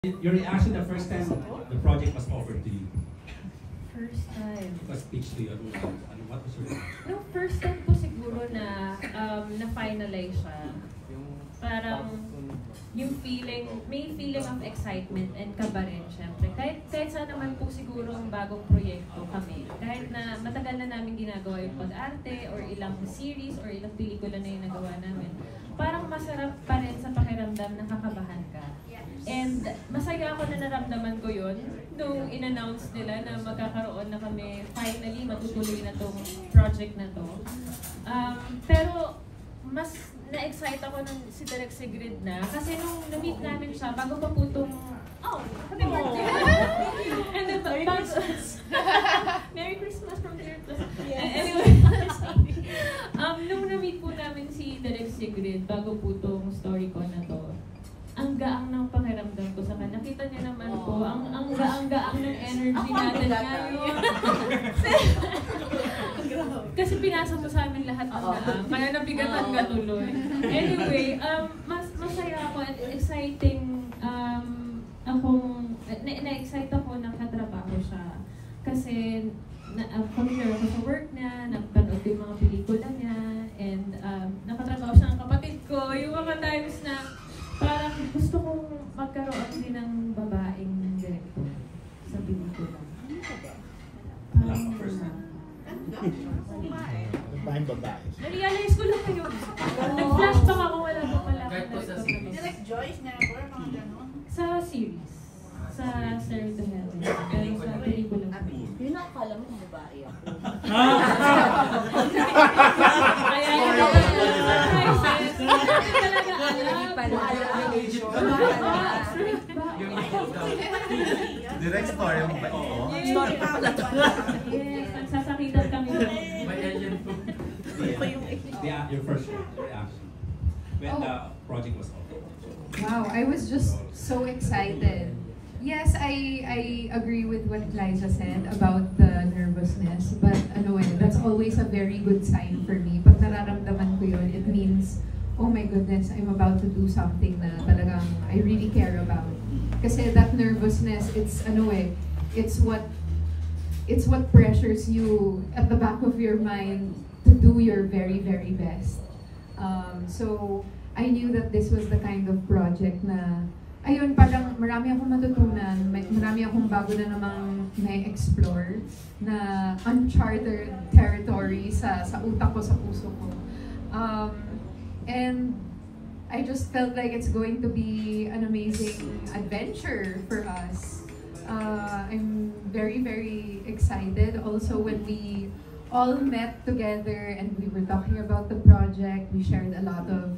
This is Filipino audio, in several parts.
Your reaction the first time the project was offered to you? First time. It was pitched to you. What was your reaction? No, first time po siguro na na-finalize siya. Parang yung feeling, may feeling of excitement and kaba rin, syempre. Kahit saan naman po siguro ang bagong proyekto kami. Kahit na matagal na namin ginagawa yung pag-arte or ilang series or ilang pelikula na yung nagawa namin. Parang masarap pa rin sa pakiramdam na kakabahan ka. And masaya ako na naramdaman ko yun nung in-announce nila na magkakaroon na kami, finally matutuloy na tong project na to. Pero mas na-excite ako nung si Direk Sigrid na kasi nung na-meet namin siya bago pa po itong happy birthday! And then, Merry Christmas! Merry Christmas from Direk Plus. Anyway, nung na-meet po namin si Direk Sigrid bago po itong story ko na to, ang gaang ng pakiramdam ko sa kanya. Nakita niya naman po, ang gaang-gaang ng energy natin ngayon. Kasi pinasa mo sa amin lahat ng gaang, kaya nabigatan ka tuloy. Anyway, masaya ako at exciting na-excite ako na katrabaho siya. Kasi familiar ako sa work niya, napanood yung mga pelikula niya, and nakatrabaho siya ng kapatid ko. Yung mga times na parang gusto kong magkaroon din ng babaeng director sa pelikula. Babae. Na-realize ko lang kayo. Nag-flashback ako, wala pa pala. Direct Joyce, never, mga gano'n. Sa series. Sa Stairway to Heaven. Pero sa pelikula. Yun ang akala mo babae ako. Kaya yun ang surprises. Talaga alam. Direct story mo ba ito? Story pa pala to. Yes, nagsasakitan kami. Your first reaction when the project was offered. Wow, I was just so excited. Yes, I agree with what Liza said about the nervousness, but that's always a very good sign for me. Pag nararamdaman ko yun, it means, oh my goodness, I'm about to do something na talagang I really care about. Kasi that nervousness, it's what pressures you at the back of your mind to do your very, very best. So I knew that this was the kind of project na ayun, parang marami akong matutunan, marami akong bago na namang na-explore na uncharted territory sa utak ko, sa puso ko. And I just felt like it's going to be an amazing adventure for us. I'm very, very excited. Also, when we all met together and we were talking about the project, we shared a lot of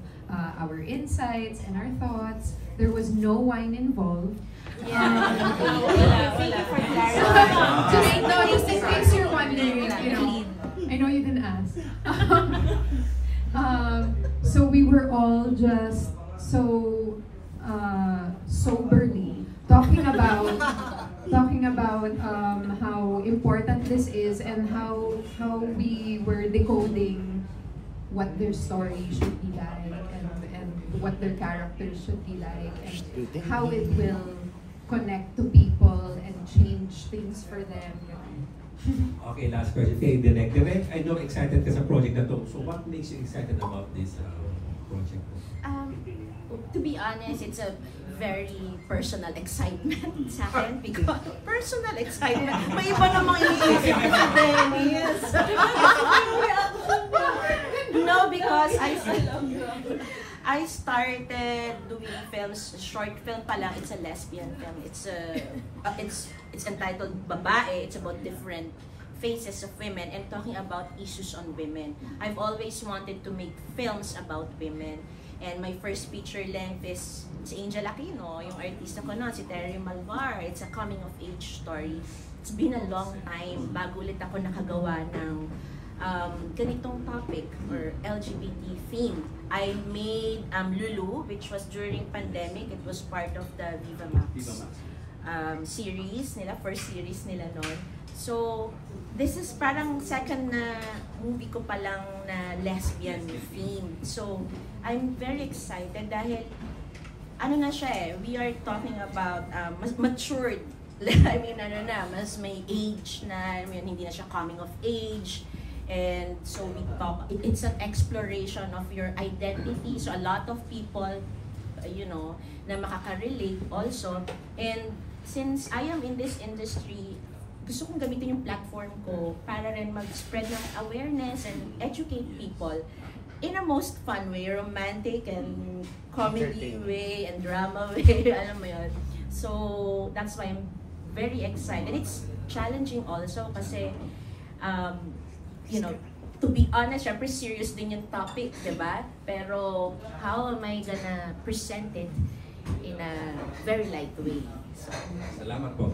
our insights and our thoughts. There was no wine involved. Thank you for clarifying. Just in case you're wondering, I know you didn't ask. So we were all just so soberly talking about how important this is and how we were decoding what their story should be like and what their characters should be like and how it will connect to people and change things for them. Okay, last question. Okay, Direk. Direk, I know excited ka sa project na to. So what makes you excited about this project? To be honest, it's a very personal excitement sa akin because personal excitement. May iba namang iniisip ko sa Dennis. No, because I started doing films, short film pa lang. It's a lesbian film. It's entitled Babae. It's about different faces of women and talking about issues on women. I've always wanted to make films about women. And my first feature length is si Angel Aquino, yung artista ko noon, si Terry Malvar. It's a coming of age story. It's been a long time bago ulit ako nakagawa ng ganitong topic or LGBT theme. I made Lulu, which was during pandemic. It was part of the Viva Max series nila, first series nila noon. So, this is parang second na movie ko pa lang na lesbian theme. So, I'm very excited dahil ano na siya eh, we are talking about mas matured. I mean, mas may age na, I mean, hindi na siya coming of age. And so we talk, it's an exploration of your identity. So a lot of people, na makaka-relate also. And since I am in this industry, gusto kong gamitin yung platform ko para rin mag-spread ng awareness and educate people in a most fun way, romantic and comedy way and drama way, alam mo yun. So that's why I'm very excited. It's challenging also kasi to be honest, syempre serious din yung topic, diba? Pero how am I gonna present it in a very light way? So, Salamat po.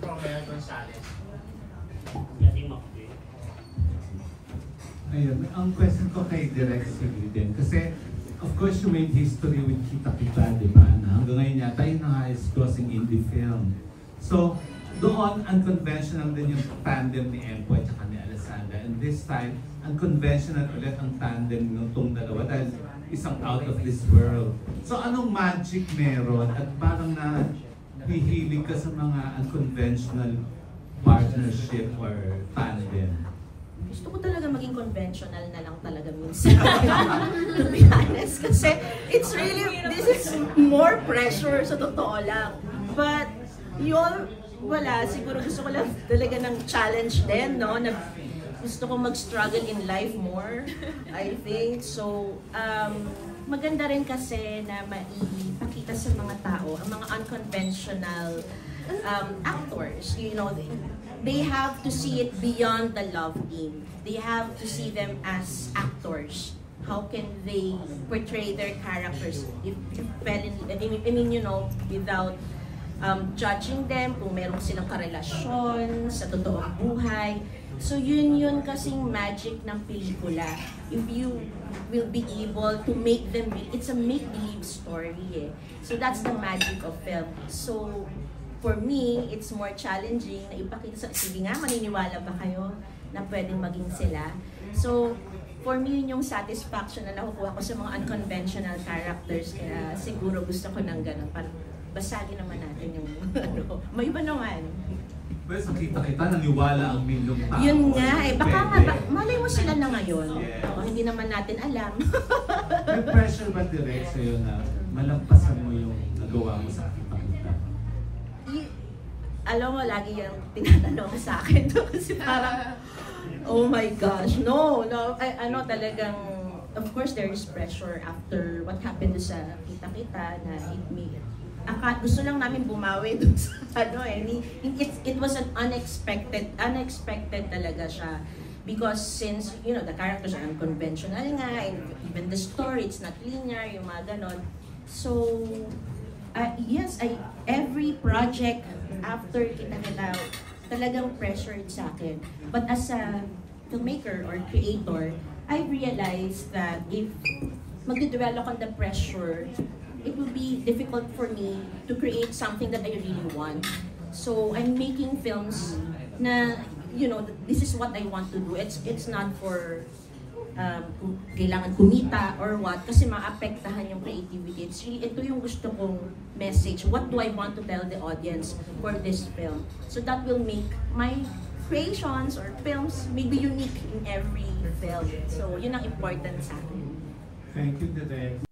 Romeo Gonzalez. Ayun, ang question ko kay Direk Sigrid din. Kasi, of course, you made history with Kita Kita, di ba? Na hanggang ngayon yata yun ang highest grossing indie film. So, doon, unconventional din yung tandem ni Empoy at ni Alessandra. And this time, unconventional ulit ang tandem ng itong dalawa dahil isang out of this world. So, anong magic meron? At parang nahihilig ka sa mga unconventional partnership or tandem? gusto ko talaga maging conventional na lang talaga minsan. To be honest. Kasi this is more pressure sa totoo lang. But, wala, siguro gusto ko lang talaga ng challenge din, no? Na gusto ko mag-struggle in life more, I think. So, maganda rin kasi na maipakita sa mga tao, ang mga unconventional actors, they have to see it beyond the love team. They have to see them as actors. How can they portray their characters without judging them kung meron silang karelasyon sa totoong buhay. So yun kasing magic ng pelikula. If you will be able to make them, it's a make-believe story eh. So that's the magic of film. So for me, it's more challenging na ipakita sige nga, maniniwala ba kayo na pwedeng maging sila? So for me, yun yung satisfaction na nakukuha ko sa mga unconventional characters. Kaya siguro gusto ko ng ganun. Parang basagin naman natin yung may iba naman. Well, so kita-kita, naniwala ang milyong tao. Yun nga eh. Baka malay mo sila na ngayon. Yeah. Hindi naman natin alam. May pressure ba direct sa'yo na malampasan mo yung nagawa mo sa kita-kita? Alam mo, lagi yung tinatanong sa akin to kasi parang, oh my gosh, no. Talagang, of course there is pressure after what happened sa kita-kita na gusto lang namin bumawi dun sa it was an unexpected talaga siya. Because since, the characters are unconventional nga, and even the story, it's not linear, yung mga ganon. So, yes, every project after kita-kita, talagang pressured sa akin. But as a filmmaker or creator, I realized that if magde-develop on the pressure, it will be difficult for me to create something that I really want. So I'm making films na, this is what I want to do. It's not for kailangan kumita or what, kasi maapektahan yung creativity. It's really, ito yung gusto kong message. What do I want to tell the audience for this film? So that will make my creations or films maybe unique in every film. So yun ang important sa akin. Thank you, Direk.